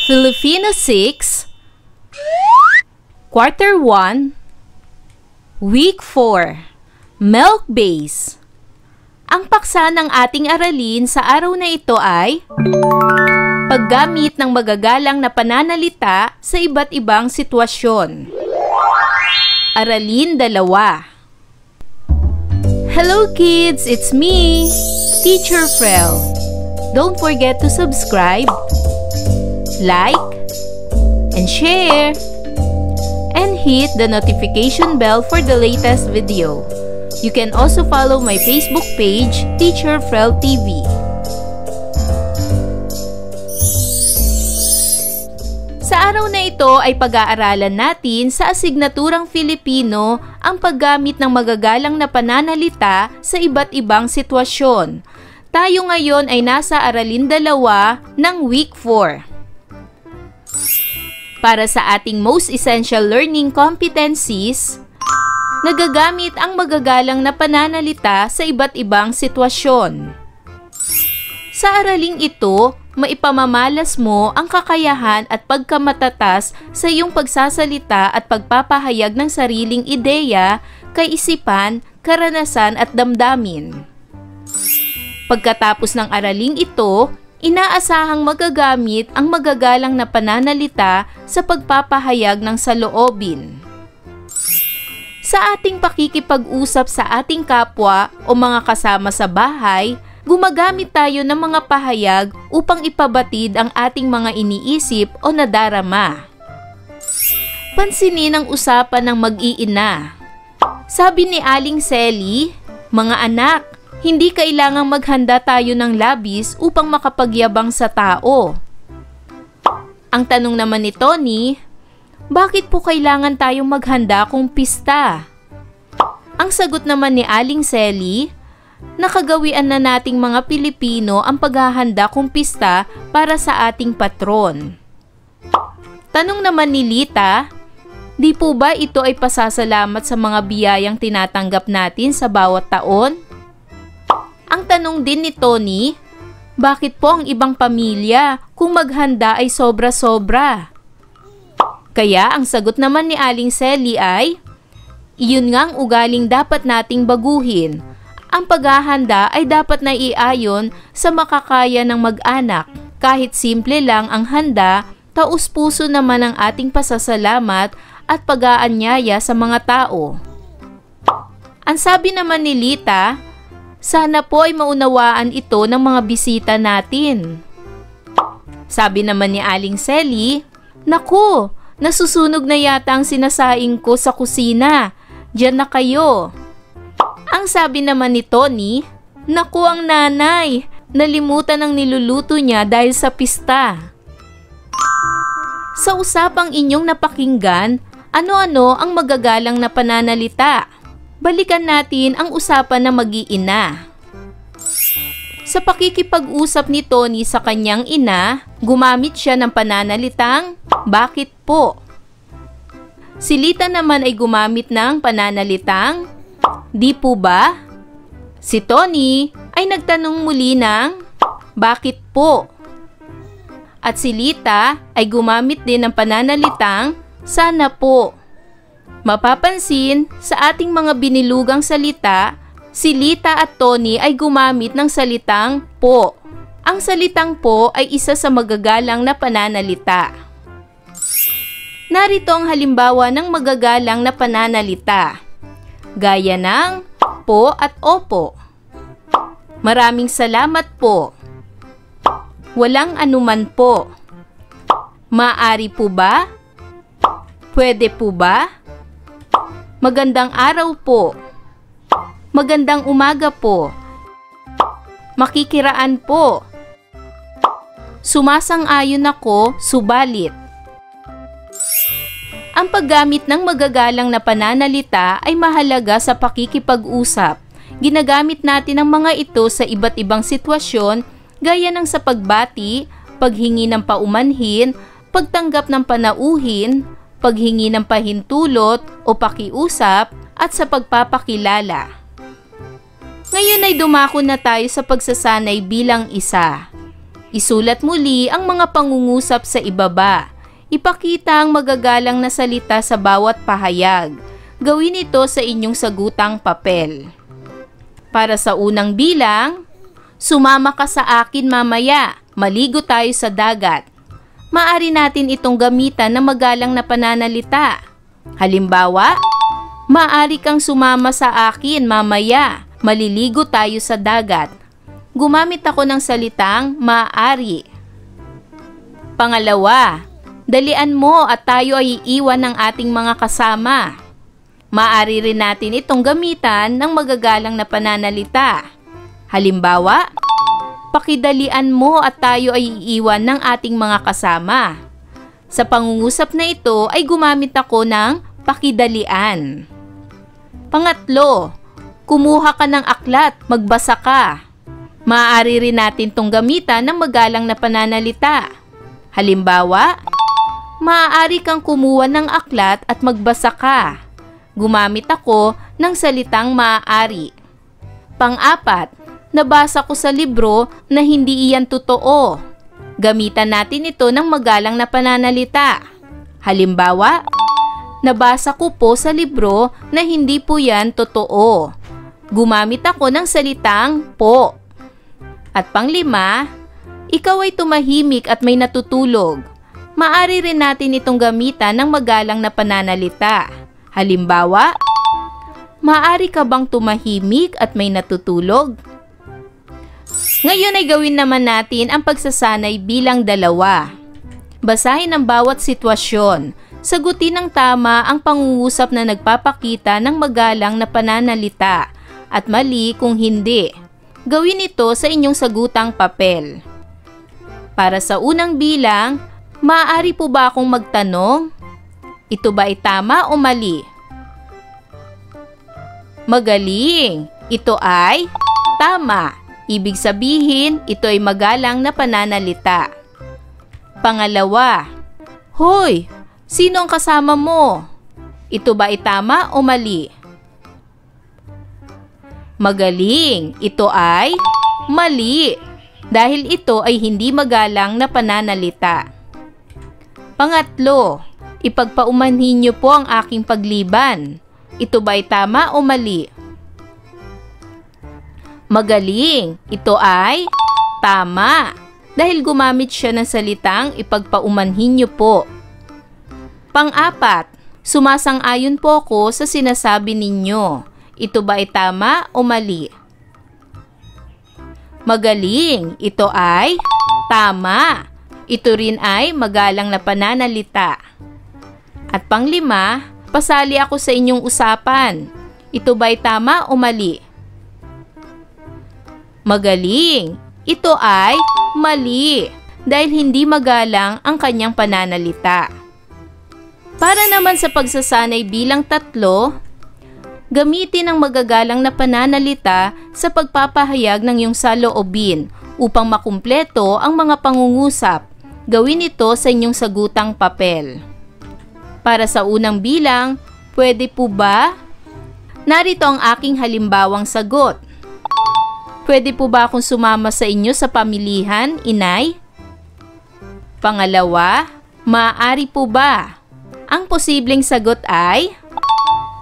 Filipino 6, Quarter 1, Week 4, Milk Base. Ang paksa ng ating aralin sa araw na ito ay paggamit ng magagalang na pananalita sa iba't ibang sitwasyon. Aralin 2. Hello kids, it's me, Teacher Frel. Don't forget to subscribe, like, and share, and hit the notification bell for the latest video. You can also follow my Facebook page, Teacher Frel TV. Sa araw na ito ay pag-aaralan natin sa asignaturang Filipino ang paggamit ng magagalang na pananalita sa iba't ibang sitwasyon. Tayo ngayon ay nasa aralin 2 ng Week 4. Para sa ating most essential learning competencies, nagagamit ang magagalang na pananalita sa iba't ibang sitwasyon. Sa araling ito, maipamamalas mo ang kakayahan at pagkamatatas sa iyong pagsasalita at pagpapahayag ng sariling ideya, kaisipan, karanasan at damdamin. Pagkatapos ng araling ito, inaasahang magagamit ang magagalang na pananalita sa pagpapahayag ng saloobin. Sa ating pakikipag-usap sa ating kapwa o mga kasama sa bahay, gumagamit tayo ng mga pahayag upang ipabatid ang ating mga iniisip o nadarama. Pansinin ang usapan ng mag-iina. Sabi ni Aling Selly, "Mga anak, hindi kailangang maghanda tayo ng labis upang makapagyabang sa tao." Ang tanong naman ni Tony, "Bakit po kailangan tayong maghanda kung pista?" Ang sagot naman ni Aling Selly, "Nakagawian na nating mga Pilipino ang paghahanda kung pista para sa ating patron." Tanong naman ni Lita, "Di po ba ito ay pasasalamat sa mga biyayang tinatanggap natin sa bawat taon?" Ang tanong din ni Tony, "Bakit po ang ibang pamilya kung maghanda ay sobra-sobra?" Kaya ang sagot naman ni Aling Selly ay, "Iyon nga ang ugaling dapat nating baguhin. Ang paghahanda ay dapat na iayon sa makakaya ng mag-anak. Kahit simple lang ang handa, taus-puso naman ang ating pasasalamat at pag-aanyaya sa mga tao." Ang sabi naman ni Lita, "Sana po ay maunawaan ito ng mga bisita natin." Sabi naman ni Aling Selly, "Naku, nasusunog na yata ang sinasaing ko sa kusina. Diyan na kayo." Ang sabi naman ni Tony, "Naku ang nanay, nalimutan ang niluluto niya dahil sa pista." Sa usapang inyong napakinggan, ano-ano ang magagalang na pananalita? Balikan natin ang usapan ng mag-iina. Sa pakikipag-usap ni Tony sa kanyang ina, gumamit siya ng pananalitang, "Bakit po?" Si Lita naman ay gumamit ng pananalitang, "Di po ba?" Si Tony ay nagtanong muli ng, "Bakit po?" At si Lita ay gumamit din ng pananalitang, "Sana po." Mapapansin, sa ating mga binilugang salita, si Lita at Tony ay gumamit ng salitang po. Ang salitang po ay isa sa magagalang na pananalita. Narito ang halimbawa ng magagalang na pananalita. Gaya ng po at opo. Maraming salamat po. Walang anuman po. Maaari po ba? Pwede po ba? Magandang araw po. Magandang umaga po. Makikiraan po. Sumasang-ayon ako, subalit. Ang paggamit ng magagalang na pananalita ay mahalaga sa pakikipag-usap. Ginagamit natin ang mga ito sa iba't ibang sitwasyon gaya ng sa pagbati, paghingi ng paumanhin, pagtanggap ng panauhin, paghingi ng pahintulot o pakiusap, at sa pagpapakilala. Ngayon ay dumako na tayo sa pagsasanay bilang isa. Isulat muli ang mga pangungusap sa ibaba. Ipakita ang magagalang na salita sa bawat pahayag. Gawin ito sa inyong sagutang papel. Para sa unang bilang, sumama ka sa akin mamaya, maligo tayo sa dagat. Maaari natin itong gamitan ng magalang na pananalita. Halimbawa, maaari kang sumama sa akin mamaya, maliligo tayo sa dagat. Gumamit ako ng salitang maaari. Pangalawa, dalian mo at tayo ay iiwan ng ating mga kasama. Maaari rin natin itong gamitan ng magagalang na pananalita. Halimbawa, pakidalian mo at tayo ay iiwan ng ating mga kasama. Sa pangungusap na ito ay gumamit ako ng pakidalian. Pangatlo, kumuha ka ng aklat, magbasa ka. Maaari rin natin itong gamitan ng magalang na pananalita. Halimbawa, maaari kang kumuha ng aklat at magbasa ka. Gumamit ako ng salitang maaari. Pang-apat, nabasa ko sa libro na hindi iyan totoo. Gamitan natin ito ng magalang na pananalita. Halimbawa, nabasa ko po sa libro na hindi po yan totoo. Gumamit ako ng salitang po. At panglima, ikaw ay tumahimik at may natutulog. Maaari rin natin itong gamitan ng magalang na pananalita. Halimbawa, maaari ka bang tumahimik at may natutulog? Ngayon ay gawin naman natin ang pagsasanay bilang 2. Basahin ang bawat sitwasyon. Sagutin ng tama ang pangungusap na nagpapakita ng magalang na pananalita at mali kung hindi. Gawin ito sa inyong sagutang papel. Para sa unang bilang, maaari po ba akong magtanong? Ito ba ay tama o mali? Magaling! Ito ay tama. Ibig sabihin, ito ay magalang na pananalita. Pangalawa, hoy, sino ang kasama mo? Ito ba ay tama o mali? Magaling! Ito ay mali. Dahil ito ay hindi magalang na pananalita. Pangatlo, ipagpaumanhin niyo po ang aking pagliban. Ito ba ay tama o mali? Magaling! Ito ay tama. Dahil gumamit siya ng salitang ipagpaumanhin niyo po. Pang-apat, sumasang-ayon po ako sa sinasabi ninyo. Ito ba ay tama o mali? Magaling! Ito ay tama. Ito rin ay magalang na pananalita. At panglima, pasali ako sa inyong usapan. Ito ba'y tama o mali? Magaling! Ito ay mali dahil hindi magalang ang kanyang pananalita. Para naman sa pagsasanay bilang 3, gamitin ang magagalang na pananalita sa pagpapahayag ng iyong saloobin upang makumpleto ang mga pangungusap. Gawin ito sa inyong sagutang papel. Para sa unang bilang, pwede po ba? Narito ang aking halimbawang sagot. Pwede po ba akong sumama sa inyo sa pamilihan, inay? Pangalawa, maaari po ba? Ang posibleng sagot ay,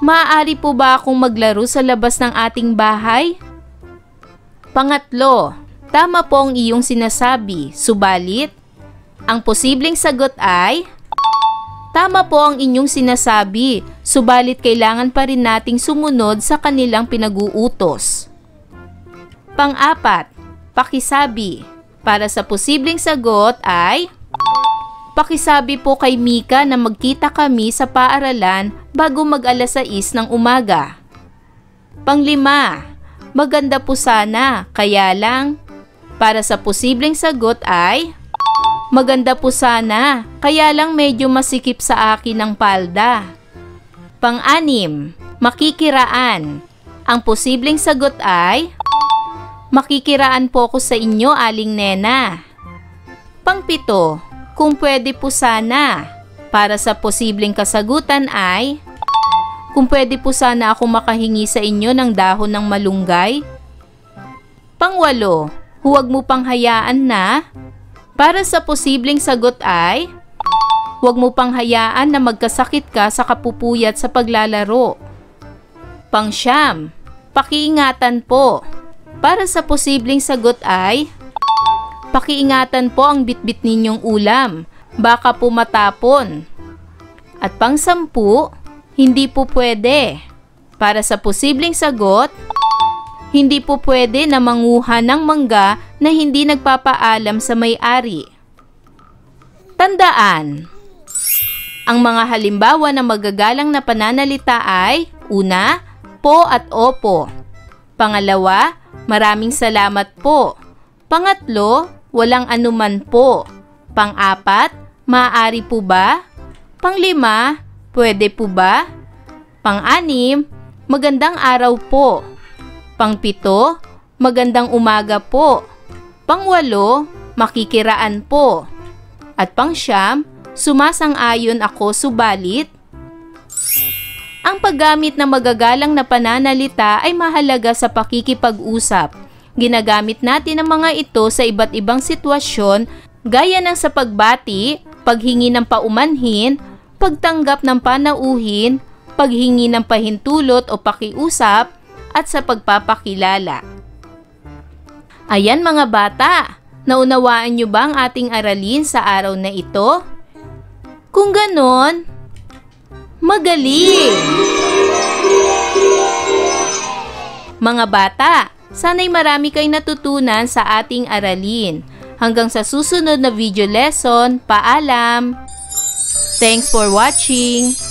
maaari po ba akong maglaro sa labas ng ating bahay? Pangatlo, tama po ang iyong sinasabi, subalit, ang posibleng sagot ay, tama po ang inyong sinasabi, subalit kailangan pa rin nating sumunod sa kanilang pinag-uutos. Pang-apat, pakisabi. Para sa posibleng sagot ay, pakisabi po kay Mika na magkita kami sa paaralan bago mag-alas 6 ng umaga. Panglima, maganda po sana, kaya lang. Para sa posibleng sagot ay, maganda po sana, kaya lang medyo masikip sa akin ang palda. Pang-anim, makikiraan. Ang posibleng sagot ay, makikiraan po ko sa inyo, Aling Nena. Pang-pito, kung pwede po sana. Para sa posibleng kasagutan ay, kung pwede po sana ako makahingi sa inyo ng dahon ng malunggay. Pang-walo, huwag mo pang hayaan na. Para sa posibleng sagot ay, huwag mo pang hayaan na magkasakit ka sa kapupuyat sa paglalaro. Pang-siyam, pakiingatan po. Para sa posibleng sagot ay, pakiingatan po ang bitbit ninyong ulam, baka po matapon. At pang-sampu, hindi po pwede. Para sa posibleng sagot, hindi po pwede na manguha ng mangga na hindi nagpapaalam sa may-ari. Tandaan, ang mga halimbawa ng magagalang na pananalita ay, una, po at opo. Pangalawa, maraming salamat po. Pangatlo, walang anuman po. Pang-apat, maaari po ba? Pang-lima, pwede po ba? Pang-anim, magandang araw po. Pang-pito, magandang umaga po. Pang-walo, makikiraan po. At pang-siyam, sumasang-ayon ako subalit. Ang paggamit ng magagalang na pananalita ay mahalaga sa pakikipag-usap. Ginagamit natin ang mga ito sa iba't ibang sitwasyon gaya ng sa pagbati, paghingi ng paumanhin, pagtanggap ng panauhin, paghingi ng pahintulot o pakiusap, at sa pagpapakilala. Ayan mga bata, naunawaan nyo ba ang ating aralin sa araw na ito? Kung ganon, magaling! Mga bata, sana'y marami kayong natutunan sa ating aralin. Hanggang sa susunod na video lesson, paalam! Thanks for watching!